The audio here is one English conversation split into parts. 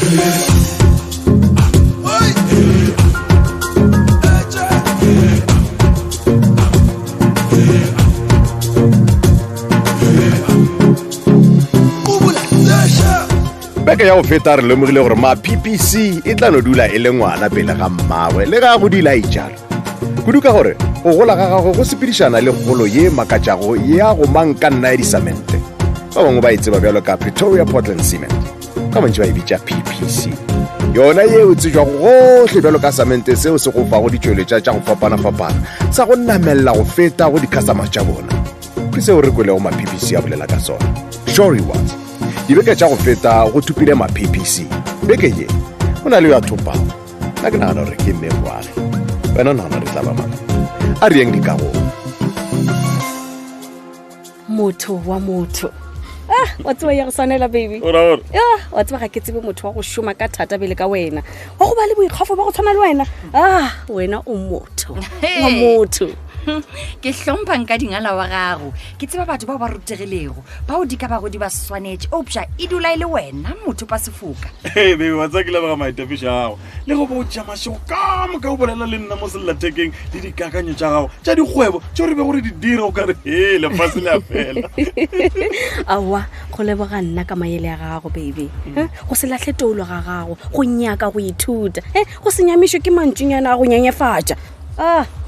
Beke ya go feta re lemogile gore ma PPC e tla no dula e le ngwana pele ga mmagwe le ga go dila ijalo kudu ka gore go gola ga gago go sepedišana le kgolo ye makatšago ya go manka nna ya disamente ba bangwe ba itseba bjalo ka Pretoria Portland Cement ka bontši ba e bitša PPC yona ye o tsejwa gohle bjalo ka samente seo se go fa go ditšweletša tša go fapana-fapana sa go namelela go feta go di-customer tša bona ke seo re kwelego ma PPC a bolela ka sona sure rewards dibeke tša go feta go thupile ma PPC beke ye go na le yo a thopago nna ke nagana gore ke mmegwage wena nagana re tla ba mana a rieng dikago motho wa motho wa tseba ya go swanela baby wa tseba ga ke tsebe motho wa go šoma ka thata bele ka wena wa go ba le boikgafo ba go tshwana le wena wena o motho wa motho ke hlompang ka dingala wa gago ke tseba batho ba ba rutegilego ba o di ka ba go di ba swanetse opša e dula e le wena motho pa sefoka baby wa tsakile ba ga maitapiša gago le go bo tša mašego ka moka o bolela le nna mo sellathekeng le dikakanyo tša gago tša dikgwebo tšeo re be gore di dira o ka re lefase le a fela aowa go leboga nna ka maele ya gago baby go se latlhe toulo ga gago go nyaka go ithuta go se nyamišwe ke mantšunyana a go nyenyefatša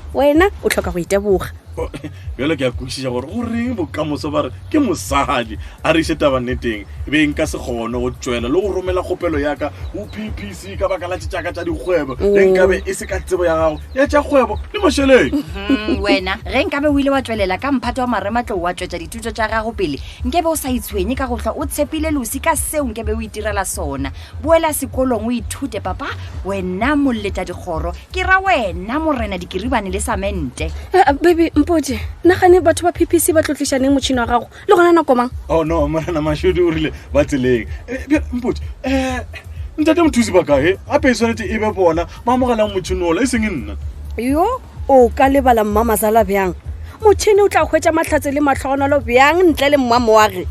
wena o tlhoka go iteboga bjale ke a kwešiša gore go reng bokamoso ba re ke mosadi a re iše tabanneteng be nka se kgone go tšwela le go romela kgopelo yaka go PPC ka baka la tšaka tša dikgwebo ge nkabe e se ka tsebo ya gago ya tša kgwebo le mošeleng wena ge nkabe o ile wa tswelela ka mphato wa marematlou wa tšwetša dithuto tša gago pele nkebe o sa itshwenye ka go hlwa o tshepile losi ka seo nkebe o itirela sona boela sekolong o ithute papa wena molleta dikgoro ke ra wena morena dikiribane le samente baby mpotse nagane batho ba PPC ba tlotlišaneng motšhini wa gago le gona nako mang no morena Mashudi o rile ba tseleng mpotse ntate mothusi ba kae gape e tshwanetse e be bona ba amogelang motšhini ola e seng nna yo o ka lebala mmamazala bjang motšhini o tla hwetša mahlatse le matlhogonolo bjang ntle le mmamo wa ge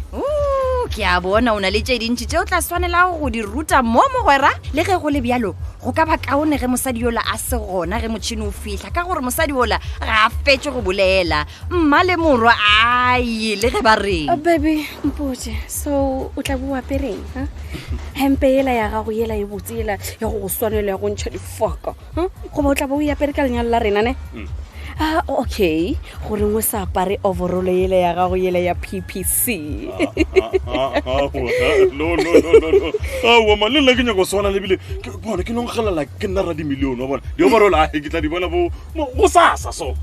ke a bona o na le tše dintši tše o tla swanela go di ruta mo mogwera le ge go le bjalo go ka ba kaone ge mosadi yola a se gona ge motšhini o fihla ka gore mosadi ola ga a fetše go bolela mma le morwa ai le ge ba reng baby mpotse so o tla bua pereng hempe yela ya gago yela e botse yela ya go swanela ya go ntšha difoka goba o tla bo o apere ka lenyalo la rena ne okay gore ngwe sa apare overall yele ya gago yele ya PPC no wa malela ke nyako swana le bile ke bona ke nonggelela ke nna ra di million wa bona di overall ke tla di bona bo go sasa so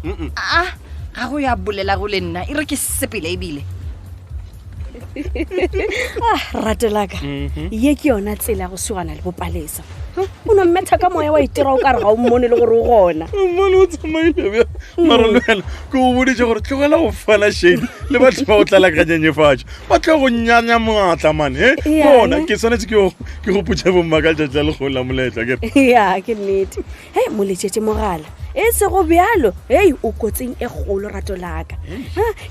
ga go ya bolela go le nna e re ke sepele e bile ratelaka ye ke yona tsela go segana le bopalesa o no mmetha ka moya wa itira o ka re ga o mmone le gore o gona mmone o tsamaile bja mara lwela ke o boditše gore tlogela go fana shade le batho ba o tlala ka nyenyefatšo ba tla go nyanya maatla mane bona ke tshwanetse ke go putša bomma ka letšatši la legolo la moletla ya ke nnete moletšetše mogala e se go bjalo o kotsing e kgolo rato laka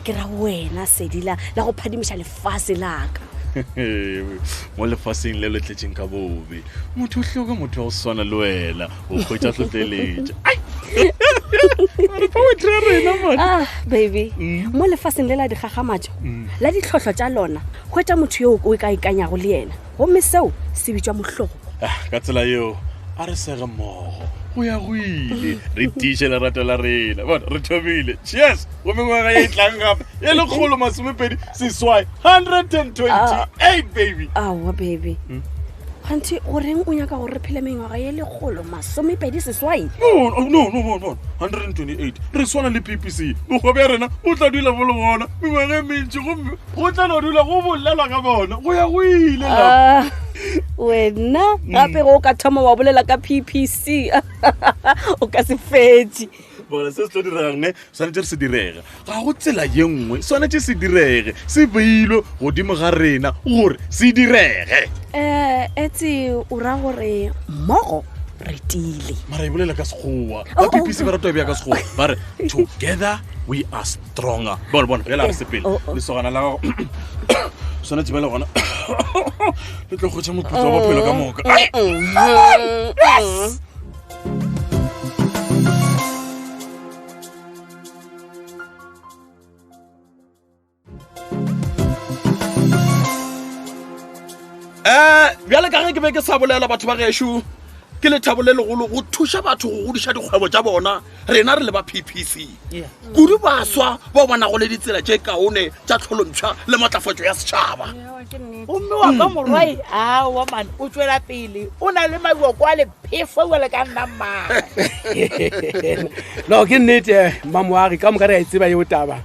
ke ra wena sedi la go phadimiša lefase laka mo lefaseng le letletseng ka bobe motho o hloka motho wa go swana le wena o kgwetša tlotleletša baby mo lefaseng le la digagamatšo la ditlhotlho tša lona kgwetša motho yo o ka ikanyago le yena gomme seo se bitšwa mohloko ka tsela yeo a re sege mmogo go ya go ile re tiše lerato la rena bona re thomile cheers go mengwaga ya itlang gape e le kgolo masomepedi seswai 128 baby awa baby gantši goreng o nyaka gore re phele mengwaga ye legolo masomepedi seswai no 128 re swana le PPC bokgobe ya rena o tla dula bolo bona mengwaga e mentši gomme go tla no dula go bolelwa ka bona go ya go ile wena gape go ka thoma wa bolela ka PPC o ka se fetše bona se se tlo diregang ne swanetse re se direga ga go tsela ye nngwe swanetse se direge se beilwe godimo ga rena gore se direge etse o ra gore mmogo re tile mara e bolela ka sekgowa ba PPC ba rata bja ka sekgowa ba re together we are stronger bona ge la re sepele le sogana la gago swanetse ba le gona le tlo kgotsa moputso wa bophelo ka moka bjale ka ge ke be ke sa bolela batho ba gešo ke lethabo le legolo go thuša batho go godiša dikgwebo tša bona rena re le ba PPC kudu baswa ba bona go le ditsela tše kaone tša tlholontšha le matlafatšo ya setšhaba gomme wa ka morwai awa man o tswela pele o na le maboko a lephefo wele ka nna mmaa no ke nnete mamoagi ka moka re a itseba yeo taba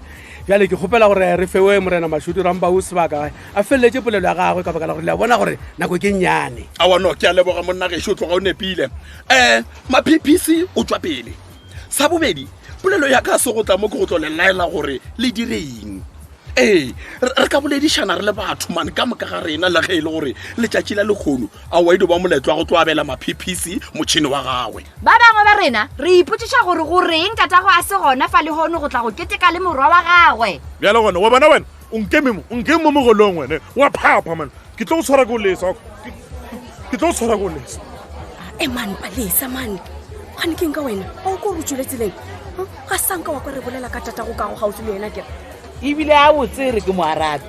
bjale ke kgopela gore re fewe morena Mashudu ramba o sebaka a feleletse polelo ya gagwe ka baka la gore le a bona gore nako ke nnyane awa no ke a leboga monna gešo o tloga o nepile ma PPC o tswa pele sa bobedi polelo ya ka se go tla mo ke go tlo le laela gore le direng re ka boledišana re le batho mane ka moka ga rena le ge e le gore letšatši la lekgono a waido ba moletlo wa go tlo abela ma PPC motšhini wa gagwe ba bangwe ba rena re ipotšiša gore goreng tatago a se gona fa le gone go tla go keteka le morwa wa gagwe bjale gona wa bona wena o nke mo mogolong wene wa phapa man ke tlo go tshwara ko lesa man palesa man gane keng ka wena a o ko re tswile tseleng ga sanka wa kwa re bolela ka tatago ka go gausi le yena kere ebile a botse re ke moarabe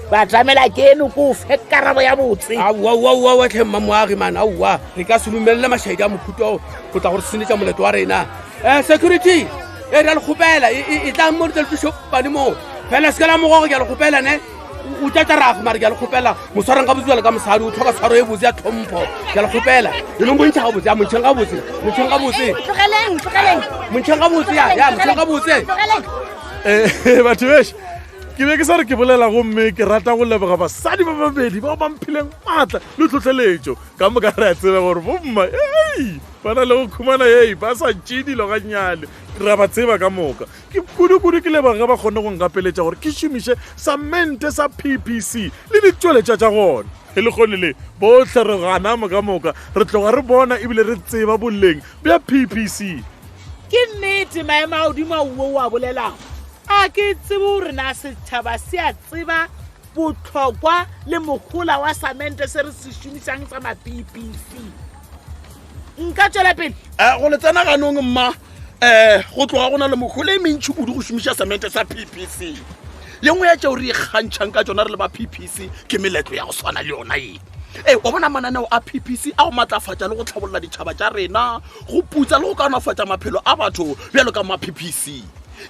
ba tlamela keno ko fe karabo ya botse wa tlhe mamoagi man aowa re ka se lumelele mašhaedi a mophuto go tla gore senetša moleto wa rena security e re a le kgopela e tlang mo ditelepišo pane mo fela se ka la mogogo ke a le kgopela ne o tatarago mare ke a le kgopela moswarang ka botse jale ka mosadi o tlhoka tshwaro e botse ya tlhompho ke a le kgopela eno montšha ga botse ya montšheng ga botse batho beš ke be ke sa re ke bolela gomme ke rata go leboga basadi ba babedi bao ba mphileng maatla le tlhotlheletšo ka moka re a tseba gore bomma ba na le go khumana ba sa tšee dilo ga nnyane re a ba tseba ka moka ke kudu-kudu ke leboga ge ba kgonne go nkapeletša gore ke šomiše samente sa PPC le ditšweletša tša gona e le kgone le botlhe re ganamo ka moka re tloga re bona ebile re tseba boleng bja PPC ke nnete maemo a godimo a uo wa bolelago a ke tsebe gore na setšhaba se a tseba botlhokwa le mogola wa samente se re se šomisang sa ma-PPC nka tswela pele go le tsena ganong mma go tloga go na le mogola e mentši kudu go šomiša samente sa PPC ye nngwe ya tšeo re ikgantšhang ka tsona re le ba PPC ke meletlo ya go swana le yona wa bona mananeo a PPC a go matlafatša le go tlhabolola ditšhaba tša rena go putsa le go kaonafatša maphelo a batho bjalo ka ma-PPC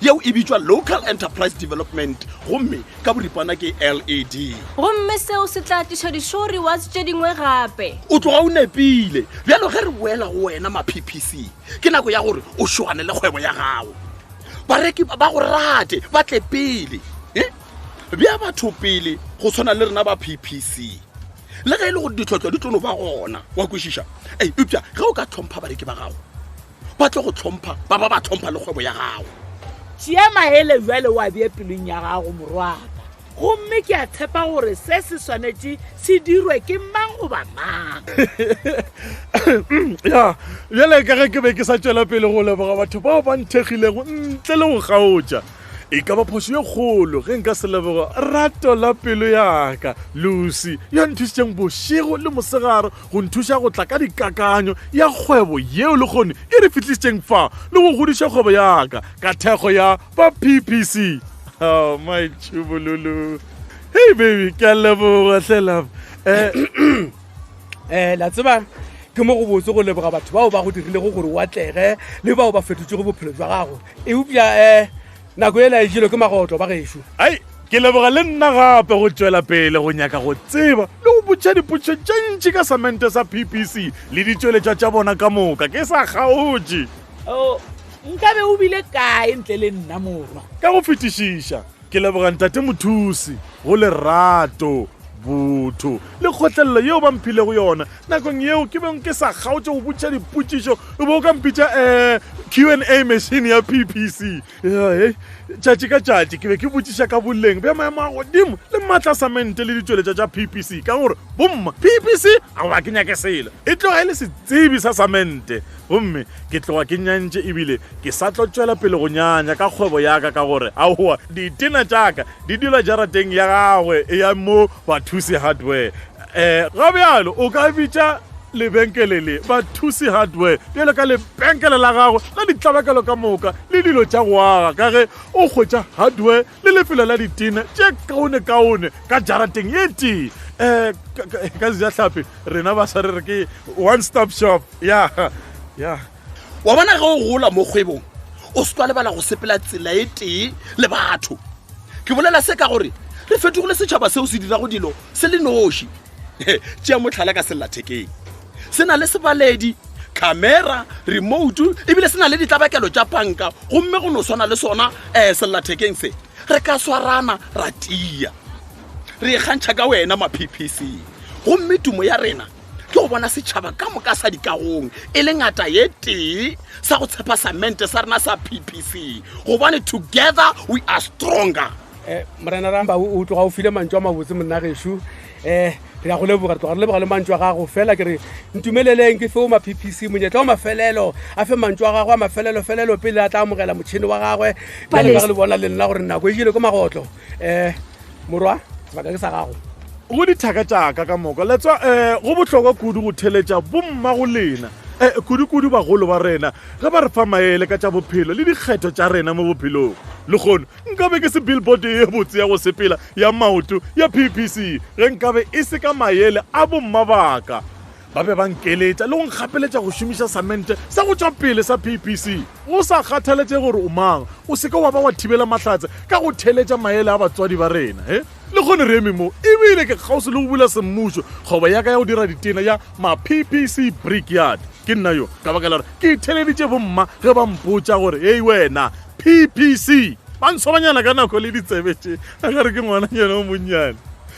yeo e bitswa local enterprise development gomme ka boripana ke LED gomme seo se tla tiša di-show rewards tše dingwe gape o tloga o nepile bjalo ge re boela go wena ma-PPC ke nako ya gore o šoane le kgwebo ya gago bareki ba go rate ba tle pele bja batho pele go tshwana le rena ba PPC le ge e le gore ditlhotlho di tlono ba gona wa kwešiša upša ge o ka tlhompha bareki ba gago ba tle go tlhompha ba tlhompha le kgwebo ya gago tšea maele jale wa bee pelong ya gago morwaka gomme ke a tshepa gore se se swanetše se dirwe ke mang goba mang bjale ka ge ke be ke sa tšwela pele go leboga batho bao ba nthegilego ntle le go kgaotša e ka ba phoso ye kgolo ge nka se leboga rato la pelo yaka Lucy ya nthušitšeng bošego le mosegare go nthuša go tla ka dikakanyo ya kgwebo yeo le kgone e re fitlhišitšeng fa le go godiša kgwebo yaka ka thekgo ya ba PPC my chubololo hey baby ke a leboga tlelapa la tseba ke mo go botse go leboga batho bao ba go dirilego gore o atlege le bao ba fetotšego bophelo jwa gago eupša nako e la e jelo ke magotlo ba gešo ai ke leboga le nna gape go tšwela pele go nyaka go tseba le go botša dipotšo tše ntši ka samente sa PPC le ditšweletša tša bona ka moka ke sa kgaotše nkabe o bile kae ntle le nna morwa ka go fetišiša ke leboga ntate mothusi go lerato botho le kgotlelelo yeo ba mphile go yona nakong yeo ke beng ke sa kgaotse go botša dipotšišo o bo ka mpitša Q&A machine ya PPC tšatši ka tšatši ke be ke botšiša ka boleng bja maemo a godimo le maatlasamente le ditšweletša tša PPC ka gore bomma PPC a ba ke nyake selo e tloga e le setsebi sa samente gomme ke tloga ke nyantše ebile ke sa tlo tšwela pele go nyanya ka kgwebo yaka ka gore aowa ditena tšaka di dula jarateng ya gagwe e ya mo Bathusi Hardware ga bjalo o ka bitša lebenkele le Bathusi Hardware bjale ka lebenkele la gago la ditlabakelo ka moka le dilo tša go aga ka ge o kgwetša hardware le lefelo la ditena tše kaone ka jarateng ye tee ka sejahlapi rena ba sa re re ke one stop shop ya wa bona ge o gola mo kgwebong o se tla lebala go sepela tsela e tee le batho ke bolela se ka gore re fetogile setšhaba seo se dira go dilo se le noši tšea motlhala ka sellathekeng se na le sebaledi camera remote ebile se na le ditlabakelo tša panka gomme go no swana le sona sellathekeng se re ka swarana ra tia re kgantšha ka wena ma-PPC gomme tumo ya rena ke go bona setšhaba ka moka sa dikagong e le ngata ye tee sa go tshepa samente sa rena sa PPC gobane together we are stronger. Morena Ramba o tloga o file mantšwa a mabotse monna gešo re ya go leboga le mantšwa a gago fela ke re ntumeleleng ke feo ma-PPC monyetla o mafelelo a fe mantšwa a gago a mafelelo pele a tla amogela motšhini wa gagwe pele ka le bona le nna gore nako e jile ko magotlo morwa sebaka ke sa gago go dithaka tšaka ka moka letswa go bohlokwa kudu go theletša bomma go lena kudu bagolo ba rena ge ba re fa maele ka tša bophelo le dikgetho tša rena mo bophelong le kgono nkabe ke se billboard ye botse ya go sepela ya maoto ya PPC ge nkabe e se ka maele a bomma baka ba be ba nkeletša le go nkgapeletša go šomiša samente sa go tšwa pele sa PPC o sa kgathaletše gore o mang o seka wa ba wa thibela mahlatse ka go theletša maele a batswadi ba rena le kgone re eme mo ebile ke kgaose le go bula semmušo kgoba yaka ya go dira ditena ya ma-PPC brickyard ke nna yo ka baka la gore ke itheleditše bomma ge ba mpotša gore hei wena PPC ba ntshobanyana ka nako le ditsebetše a gare ke ngwananyana o monnyane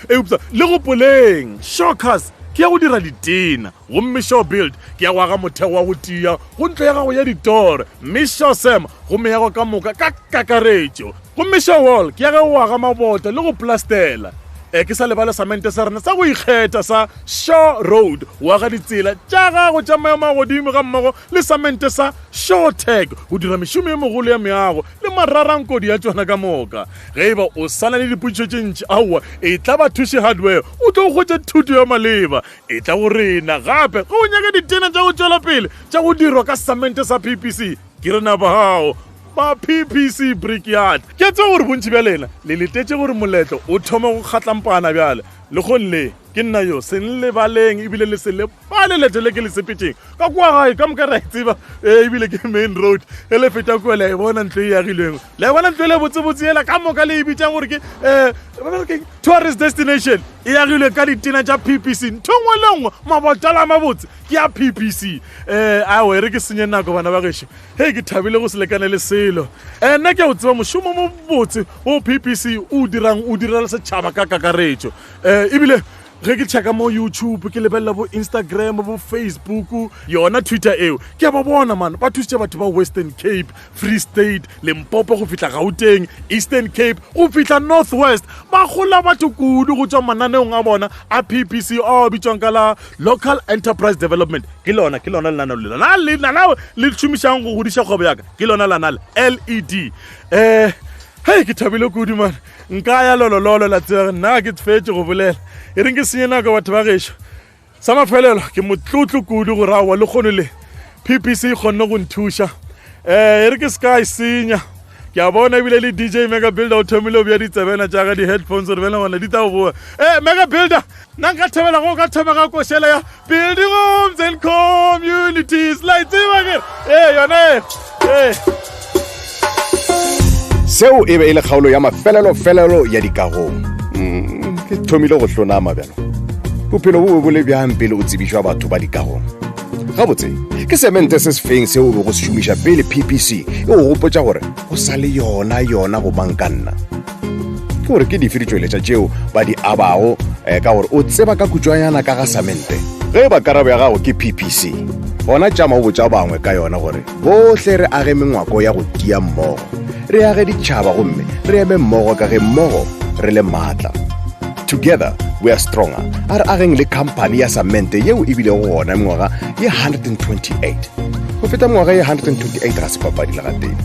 eupsa le go poleng showcas ke ya go dira ditena gomme show build ke ya go aga motheo wa go tia go ntlo ya gago ya ditore mme show sem gomme ya go ka moka ka kakaretšo gomme show wall ke ya ge go aga mabota le go plastela ke sa lebale samente sa rena sa go ikgetha sa Shaw Road wa ga ditsela tša gago tša maemo a godimo ga mmogo le samente sa Shaw Tag go dira mešomo e mogolo ya meago le mararankodi ya tšwana ka moka ge eba o sana le dipotšišo tše ntši aowa e tla Bathusi Hardware o tlo go kgwetša thuto ya maleba e tla go rena gape ge o nyaka ditena tša go tšwela pele tša go dirwa ka samente sa PPC ke rena ba gago ma-PPC brickyard ke tse gore bontši bja lena le letetše gore moletlo o thoma go kgatlampana bjale le kgonle ke nna yo se nlebaleng ebile le se lebale leto le ke le sepetšeng ka kua gae ka moka ra tseba ebile ke main road e le feta kua le e bona ntlo e agilweng le bona ntlo e le botsebotse ela ka moka le e bitšang gore ke tourist destination e agilwe ka ditena tša PPC ntho ngwe le ngwe mabotala a mabotse ke ya PPC awe re ke senye nako bana ba gešo hei ke thabile go se lekane le selo nna ke a o tseba mošomo mo botse o PPC o direla setšhaba ka kakaretšo ebile ge ke checka mo YouTube ke lebelela bo Instagram bo Facebook yona Twitter eo ke a ba bona man ba thusitše batho ba Western Cape, Free State, Limpopo go fihla Gauteng, Eastern Cape go fihla North West ba gola batho kudu go tšwa mananeong a bona a PPC a bitswang ka la Local Enterprise Development ke lona lenaneo le šomišang go godiša kgwebo yaka ke lona lanale LED hei ke thabile kudu man nka ya lolololo la tsega nna ke tfetše go bolela e reng ke senye nako batho ba gešo sa mafelelo ke motlotlo kudu go rawa le kgone le PPC kgonne go nthuša e re ke ska e senya ke a bona ebile le DJ Mega Builder o thomile o bja ditsebena tša ga di-headphones gore bela gona di ta go boa Mega Builder nna nka thebela go ka thoma ga košela ya building homes and communities la itseba kere yone seo e be e le kgaolo ya mafelelo ya dikagong ke thomile go hlonama bjalo bophelo bo bo le bjang pele o tsebišwa batho ba dikagong gabotse ke semente se sefeng seo o be go se šomiša pele PPC e go gopotša gore go sa le yona go banka nna ke gore ke dife ditšweletša tšeo ba di abago ka gore o tseba ka kutswanyana ka ga samente ge ba karabo ya gago ke PPC gona tšama o botsa bangwe ka yona gore bohle re age mengwako ya go tia mmogo re age ditšhaba gomme re eme mmogo ka ge mmogo re le maatla. Together we are stronger. A re ageng le company ya samente yeo e bile go gona mengwaga ye 128 go feta mengwaga ye 128 ga se papadi le gateng.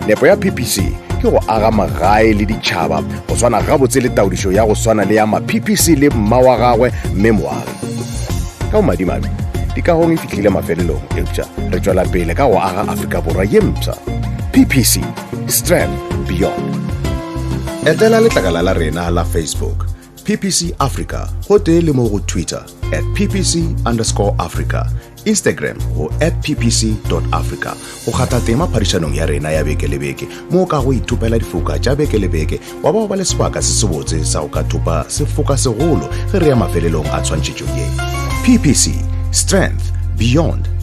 Nepo ya PPC ke go aga magae le ditšhaba go swana gabotse le taodišo ya go swana le ya ma-PPC le mma wa gagwe mme moagi ka bomadimabe dikagong e fitlhile mafelelong eupša re tswela pele ka go aga Afrika Borwa ye mpša. PPC, Strength Beyond. Etela letlakala la rena la Facebook PPC Africa go tee le mo go Twitter @PPC_Africa, Instagram go @ppc.africa go kgatha tema phadišanong ya rena ya beke le beke mo ka go ithupela difoka tša beke le beke wa ba le sebaka se se botse sa go ka thupa sefoka segolo ge re ya mafelelong a tshwantšhetšo ye. PPC, Strength Beyond.